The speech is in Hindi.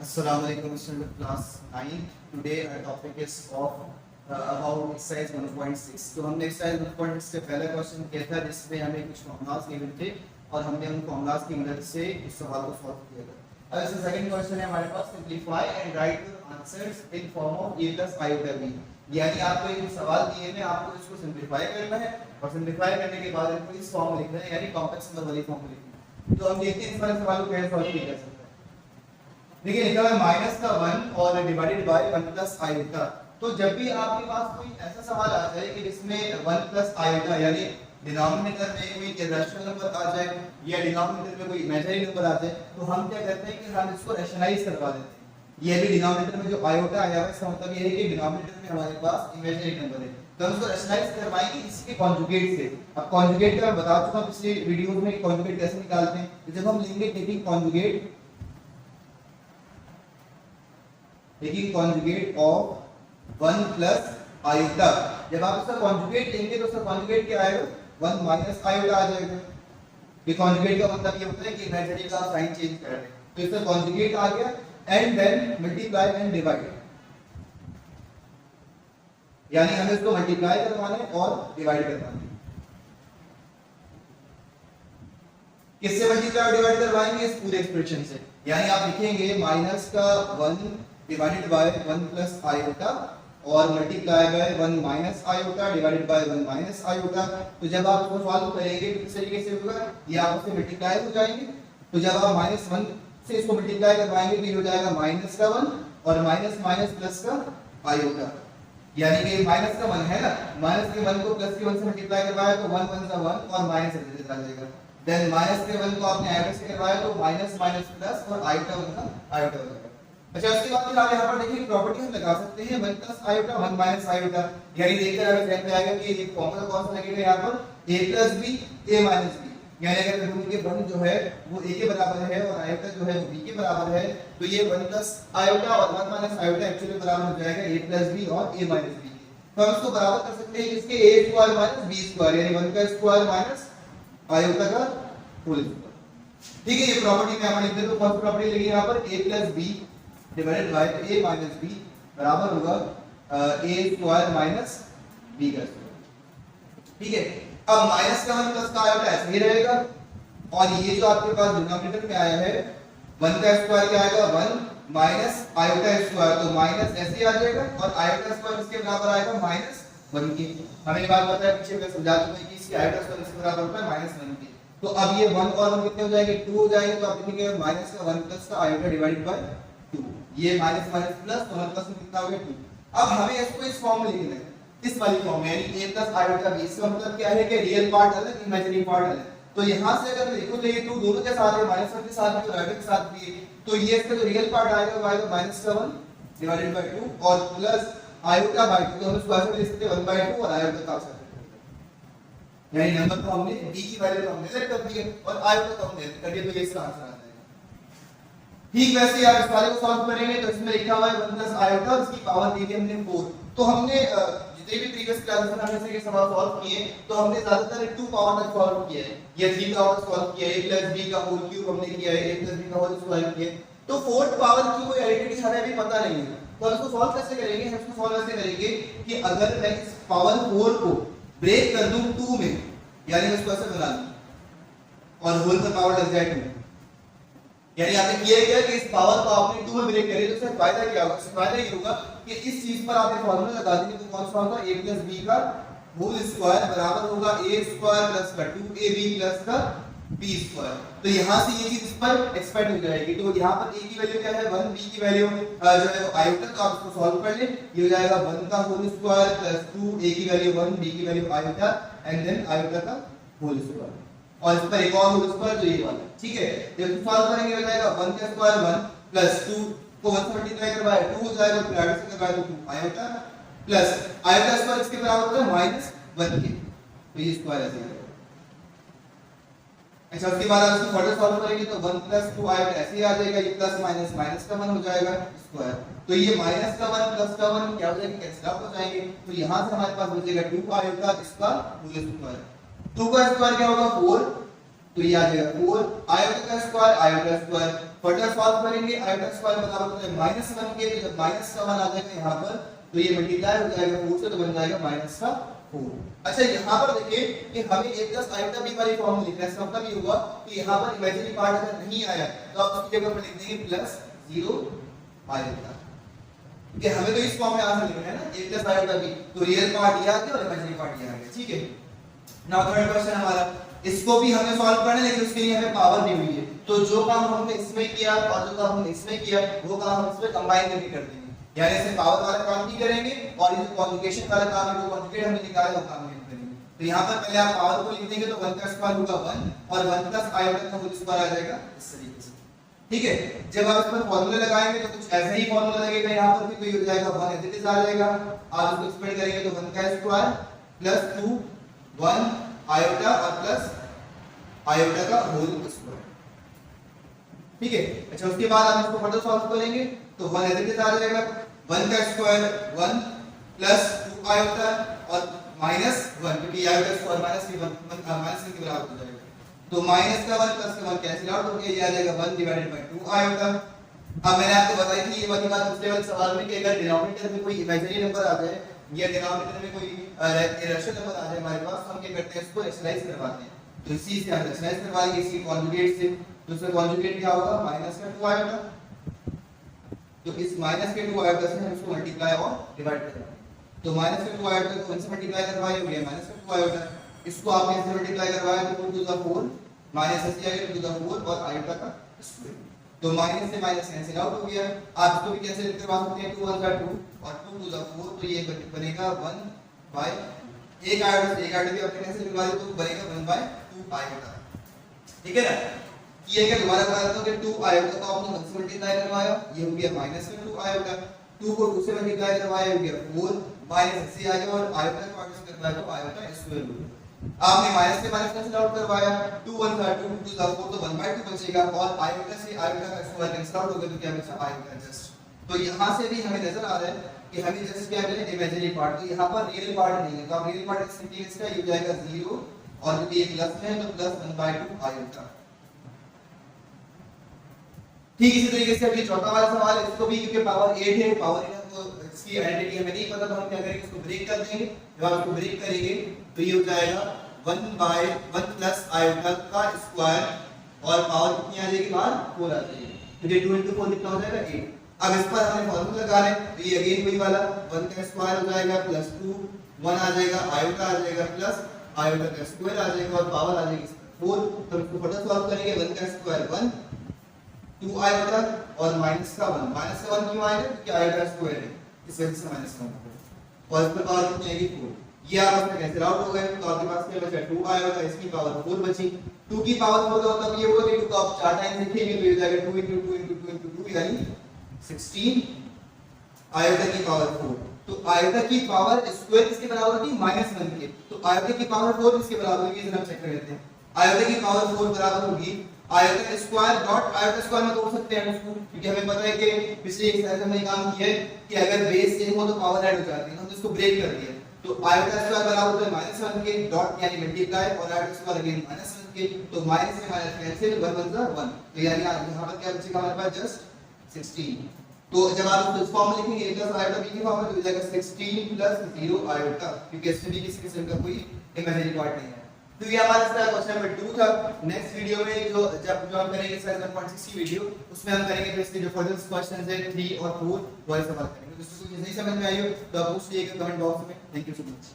Assalamu alaikum student class 9. Today our topic is of about exercise 1.6. तो हमने exercise 1.6 से पहला क्वेश्चन किया था जिसमें हमें कुछ फॉर्मूलाज गिवन थे और हमने उन फॉर्मूलाज की मदद से इस सवाल को सॉल्व किया था। अब इसका सेकंड क्वेश्चन है हमारे पास, simplify and write your answers in form of a plus i over b। यानी आपको ये सवाल दिए हैं, आपको इसको सिंपलीफाई करना है और सिंपलीफाई करने के बाद इनको इस फॉर्म में लिखना है, यानी कॉम्प्लेक्स नंबर वाली फॉर्म में लिखना है। तो हम देखते हैं इस वाले सवाल को कैसे सॉल्व किया जा सकता है। देखिए लिखा है माइनस का 1 और डिवाइडेड बाय 1 प्लस आयोटा। तो जब भी आपके पास कोई ऐसा सवाल आ जाए कि जिसमें 1 प्लस आयोटा यानी डिनोमिनेटर में कोई इरेशनल नंबर आ जाए या डिनोमिनेटर में कोई इमेजिनरी नंबर आ जाए, तो हम क्या करते हैं कि हम इसको रैशनलाइज करवा देते हैं। ये भी डिनोमिनेटर में जो आयोटा आया है इसका मतलब ये है कि डिनोमिनेटर में हमारे पास इमेजिनरी नंबर है, तो हम इसको रैशनलाइज करवाएंगे इसके कॉन्जुगेट से। अब कॉन्जुगेट का मैं बता चुका हूं पिछले वीडियोस में कि कॉन्जुगेट कैसे निकालते हैं। तो जब हम लेंगे taking conjugate of 1 plus iota, जब आप इसका कॉन्जुगेट लेंगे तो उसका कॉन्जुगेट क्या आएगा, 1 माइनस आयोटा आ जाएगा। ये कॉन्जुगेट का मतलब ये होता है कि इमेजिनरी का साइन चेंज कर रहे हैं, तो इसका कॉन्जुगेट आ गया and then multiply and divide, यानी हमें इसको मल्टीप्लाई करवाना है और डिवाइड करवाना है। किससे मल्टीप्लाई और डिवाइड करवाएंगे, इस पूरे एक्सप्रेशन से। यानी आप लिखेंगे माइनस का 1 डिवाइडेड बाय 1 प्लस आयोटा और multiply by 1 minus iota divided by 1 minus iota. तो जब आप इसको सॉल्व करेंगे तो किस तरीके से होगा, ये आपस में मल्टीप्लाई हो जाएंगे। तो जब आप -1 से इसको मल्टीप्लाई करवाएंगे तो ये हो जाएगा माइनस का 1 और माइनस माइनस प्लस का आयोटा, यानी कि माइनस का 1 है ना, माइनस के 1 को प्लस के 1 से मल्टीप्लाई करवाया तो 1 1 1 और माइनस आ जाएगा। देन माइनस के 1 को आपने आयोटा से करवाया तो माइनस माइनस प्लस और आयोटा 1 का आयोटा हो जाएगा। अच्छा, उसके बाद फिर आप यहां पर देखिए प्रॉपर्टी हम लगा सकते हैं 1 प्लस आयोटा 1 माइनस आयोटा, यानी देखकर हमें ध्यान में आएगा कि ये फॉर्मूला कौन सा लगेगा यहां पर, a plus b a minus b। यानी अगर दोनों के वन जो है वो a के बराबर है और आयोटा जो है वो b के बराबर है, तो ये 1 प्लस आयोटा और 1 माइनस आयोटा एक्चुअली बराबर हो जाएगा a प्लस b और a माइनस b। तो हम इसको बराबर कर सकते हैं इसके a square minus b square, यानी 1 का स्क्वायर माइनस आयोटा का होल स्क्वायर। ठीक है, ये प्रॉपर्टी में हम लिख देते हैं। तो कौन सी प्रॉपर्टी लगी यहां पर, a plus b divided by a minus b बराबर होगा a स्क्वायर माइनस b का स्क्वायर। ठीक है, अब माइनस का 1 प्लस का आयोटा ऐसे ही रहेगा और ये जो आपके पास डिनोमिनेटर में आया है 1 का स्क्वायर क्या आएगा, 1 माइनस आयोटा स्क्वायर, तो माइनस ऐसे ही आ जाएगा और आयोटा स्क्वायर इसके बराबर आएगा -1 के। हमें ये बात पता है, पीछे मैं समझा चुका हूं कि इसकी आयोटा स्क्वायर इसके बराबर होता है -1 के। तो अब ये 1 और 1 कितने हो जाएंगे, 2 हो जाएंगे। तो आप लिखेंगे माइनस का 1 प्लस का आयोटा डिवाइडेड बाय 2, ये माइनस माइनस प्लस तो 1 प्लस में कितना हो गया 2। अब हमें इसको इस फॉर्म में लिखना है, इस वाली फॉर्म में, यानी a प्लस आयोटा b। इसका मतलब क्या है कि रियल पार्ट अलग इमेजिनरी पार्ट अलग। तो यहां से अगर मैं लिखूं तो ये 2 दोनों के साथ है, -1 के साथ भी और आयोटा के साथ भी है, तो ये इसका जो रियल पार्ट आएगा वो आएगा -1 डिवाइडेड बाय 2 और प्लस आयोटा बाय 2। तो हम इसको ऐसे लिख सकते हैं 1/2 और आयोटा का साथ, यानी नंबर को हमने b की वैल्यू को हमने सेट कर दी है और आयोटा को हमने कर दिया, तो ये इसका आंसर आ जाएगा। ठीक वैसे यार इस वाले को सॉल्व करेंगे तो इसमें लिखा हुआ है 1 प्लस आयोटा और इसकी पावर दी थी हमने 4। तो हमने जितने भी प्रीवियस क्लासेस में हमने से सवाल सॉल्व किए तो हमने ज्यादातर 2 पावर तक सॉल्व किया है, या 3 पावर सॉल्व किया है, a प्लस b का होल क्यूब हमने किया है, a प्लस b का होल स्क्वायर किया है। तो 4th पावर की कोई आइडेंटिटी हमें अभी पता नहीं है, तो हम इसको सॉल्व कैसे करेंगे, हम इसको सॉल्व ऐसे करेंगे कि अगर मैं इस पावर 4 को ब्रेक कर दूं 2 में, यानी मैं इसको ऐसे बना दूं और होल का पावर लग जाए 2, यानी आपने किया क्या कि इस पावर को आपने 2 में ब्रेक करे, तो इससे फायदा क्या होगा, इससे फायदा ये होगा कि इस चीज पर आपने फार्मूला लगा देंगे। तो कौन सा होगा, a प्लस b का होल स्क्वायर बराबर होगा a स्क्वायर प्लस का 2ab प्लस का b स्क्वायर। तो यहां से ये चीज इस पर एक्सपेंड हो जाएगी। तो यहां पर a की वैल्यू क्या है, 1, b की वैल्यू जो है वो आयोटा, तो आप इसको सॉल्व कर लें। ये हो जाएगा 1 का होल स्क्वायर प्लस 2, a की वैल्यू 1, b की value iota and then iota का होल स्क्वायर, और इस पर एक और होल स्क्वायर जो ये वाला। ठीक है, जब सॉल्व करेंगे हो जाएगा 1 का स्क्वायर 1 प्लस 2 को 1 से मल्टीप्लाई करवाए 2 हो जाएगा, फिर आयोटा से करवाए तो 2 आयोटा प्लस आयोटा स्क्वायर इसके बराबर होता है -1 के, तो ये स्क्वायर ऐसे आएगा। अच्छा, उसके बाद आप इसको फर्दर सॉल्व करेंगे तो 1 प्लस 2 आयोटा ऐसे ही आ जाएगा, ये प्लस माइनस माइनस का 1 हो जाएगा स्क्वायर, तो ये माइनस का 1 प्लस का 1 क्या हो जाएगा, कैंसिल आउट हो जाएंगे। तो यहां से हमारे पास बचेगा 2 आयोटा इसका होल स्क्वायर, 2 का स्क्वायर क्या होगा 4, तो ये आ जाएगा 4 आयोटा का स्क्वायर फर्दर सॉल्व करेंगे आयोटा स्क्वायर बराबर होता है -1 के, तो जब माइनस का 1 आ जाएगा यहाँ पर तो ये मल्टीप्लाई हो जाएगा 4 से, तो बन जाएगा -4। अच्छा यहाँ पर देखिए कि हमें a प्लस आयोटा b वाली फॉर्म में लिखना है। इसका मतलब ये हुआ कि यहाँ पर इमेजिनरी पार्ट अगर नहीं आया तो आप उसकी जगह पर लिख देंगे प्लस 0 आयोटा, कि हमें तो इस फॉर्म में आंसर लिखना है ना a प्लस आयोटा b, तो रियल पार्ट ये आ गया और इमेजिनरी पार्ट ये आ गया। ठीक है, नाउ थर्ड क्वेश्चन हमारा, इसको भी हमें सॉल्व करना है लेकिन उसके लिए हमें पावर दी हुई है, तो जो काम हमने इसमें किया और जो काम हमने इसमें किया वो काम हम इसमें कंबाइन करके कर देंगे, यानी इसे पावर वाला काम भी करेंगे और ये जो कॉन्जुगेशन वाला काम है, जो कॉन्जुगेट हमने निकाला वो काम भी करेंगे। तो यहाँ पर पहले आप पावर को लिख देंगे तो 1 का स्क्वायर होगा 1 और 1 प्लस आयोटा का होल स्क्वायर आ जाएगा इस तरीके से। ठीक है, जब आप इस पर फार्मूला लगाएंगे तो कुछ ऐसा ही फार्मूला लगेगा यहाँ पर भी, तो ये हो जाएगा 1 एज इट इज आ जाएगा। आप इसको स्प्रेड करेंगे तो 1 का स्क्वायर प्लस 2 1 आयोटा और प्लस आयोटा का होल स्क्वायर। ठीक है, अच्छा उसके बाद आप इसको फर्दर सॉल्व करेंगे तो 1 एज इट इज आ जाएगा, 1 का स्क्वायर 1 प्लस 2 आयोटा और माइनस 1, क्योंकि आयोटा स्क्वायर माइनस के बराबर हो जाएगा, तो माइनस का 1 प्लस का 1 कैंसिल आउट हो गया, ये आ जाएगा 1 डिवाइडेड बाय 2 आयोटा। अब मैंने आपको बताई थी ये वाली बात पिछले वाले सवाल में कि अगर डिनोमिनेटर में कोई इमेजिनरी नंबर आ जाए या डिनोमिनेटर में कोई इरेशनल नंबर आ जाए हमारे पास, तो हम क्या करते हैं इसको रैशनलाइज करवाते हैं, तो इसी से हम रैशनलाइज करवाएंगे इसी कॉन्जुगेट से, तो इसका कॉन्जुगेट क्या होगा माइनस का 2 आयोटा, तो इस माइनस के 2 आयोटा से हम इसको मल्टीप्लाई और डिवाइड करेंगे, तो माइनस के 2 आयोटा को 1 से मल्टीप्लाई करवाए हो गया माइनस का 2 आयोटा, इसको आपने इससे मल्टीप्लाई करवाया तो 2 टू द 4 माइनस ऐसे आएगा 2 टू द 4 और आयोटा का स्क्वायर, तो माइनस से माइनस कैंसिल आउट हो गया। आप इसको भी कैंसिल करवा सकते हैं 2 1 का 2 और 2 टू द 4, तो ये बनेगा 1 बाय एक आयोटा से एक आयोटा भी आपने कैंसिल करवा दिया तो बनेगा 1 बाय 2 आयोटा। ठीक है ना, ये क्या दोबारा बता देता हूं कि 2 आयोटा को आपने 1 से मल्टीप्लाई करवाया, ये हो गया माइनस का 2 आयोटा, 2 को 2 से मल्टीप्लाई करवाया हो गया 4 माइनस से आ गया और आयोटा को आगे से करवाया तो आयोटा स्क्वायर हो गया। आपने माइनस से माइनस कैंसिल आउट करवाया 2 1 का 2 2 का 4 तो 1 बाय 2 बचेगा और आयोटा से आयोटा का स्क्वायर कैंसिल आउट हो गया तो क्या बचा आयोटा जस्ट। तो यहां से भी हमें नजर आ रहा है कि हमें जस्ट क्या करें इमेजिनरी पार्ट, तो यहां पर रियल पार्ट नहीं है, तो आप रियल पार्ट सिंपली इसका ये हो जाएगा 0 और क्योंकि ये प्लस है तो प्लस 1 बाय 2 आयोटा। ठीक इसी तरीके से अभी चौथा वाला सवाल है, इसको भी क्योंकि पावर 8 है, पावर 8 तो इसकी आइडेंटिटी हमें नहीं पता, तो हम क्या करेंगे इसको ब्रेक कर देंगे, जब आप इसको ब्रेक करेंगे तो ये हो जाएगा 1 बाय 1 प्लस आयोटा का स्क्वायर और पावर कितनी आ जाएगी बाहर 4 आ जाएगी, क्योंकि 2 into 4 कितना हो जाएगा 8। अब इस पर हमने फार्मूला लगा रहे हैं तो ये अगेन वही वाला 1 का स्क्वायर हो जाएगा प्लस 2 1 आ जाएगा आयोटा आ जाएगा प्लस आयोटा का स्क्वायर आ जाएगा और पावर आ जाएगी 4। तो इसको फटाफट सॉल्व करेंगे 1 का स्क्वायर 1 2 आयोटा और माइनस का 1 क्यों आएगा क्योंकि आयोटा स्क्वायर है इस वजह से माइनस का 1 और इस पर पावर कितनी आएगी 4, ये आपस में कैंसिल आउट हो गए तो आपके पास क्या बचा 2 आयोटा, इसकी पावर 4 बची। 2 की पावर 4 का मतलब ये होगा कि 2 को आप 4 टाइम लिखेंगे तो ये हो जाएगा 2 into 2 into 2 into 2 यानी 16 आयोटा की पावर 4। तो आयोटा की पावर स्क्वायर किसके बराबर होगी -1 के, तो आयोटा की पावर 4 किसके बराबर होगी जरा चेक कर लेते हैं। आयोटा की पावर 4 बराबर होगी iota square dot iota square में तोड़ सकते हैं उसको, क्योंकि हमें पता है कि पिछले एक्सरसाइज में हमने काम किया है कि अगर बेस सेम हो तो पावर ऐड हो जाती है, हमने इसको ब्रेक कर दिया। तो आयोटा स्क्वायर बराबर होता है -1 के डॉट यानी मल्टीप्लाई और आयोटा स्क्वायर अगेन -1 के, तो माइनस से माइनस कैंसिल 1 1 जा 1, तो यानी यहां पर क्या बचेगा हमारे पास जस्ट 16। तो जब आप इस फॉर्म में लिखेंगे a प्लस आयोटा b की फॉर्म में तो हो जाएगा 16 प्लस 0 आयोटा, क्योंकि इसमें भी किसी किस्म का कोई इमेजिनरी पार्ट नहीं है। तो ये हमारा इसका क्वेश्चन नंबर 2 था। नेक्स्ट वीडियो में जो हम करेंगे एक्सरसाइज 1.60 वीडियो उसमें हम करेंगे तो इसके जो फर्दर क्वेश्चंस है 3 और 4 वो सवाल करेंगे। तो इसको कुछ नहीं समझ में आई हो तो आप पूछ लीजिएगा कमेंट बॉक्स में। Thank you so much.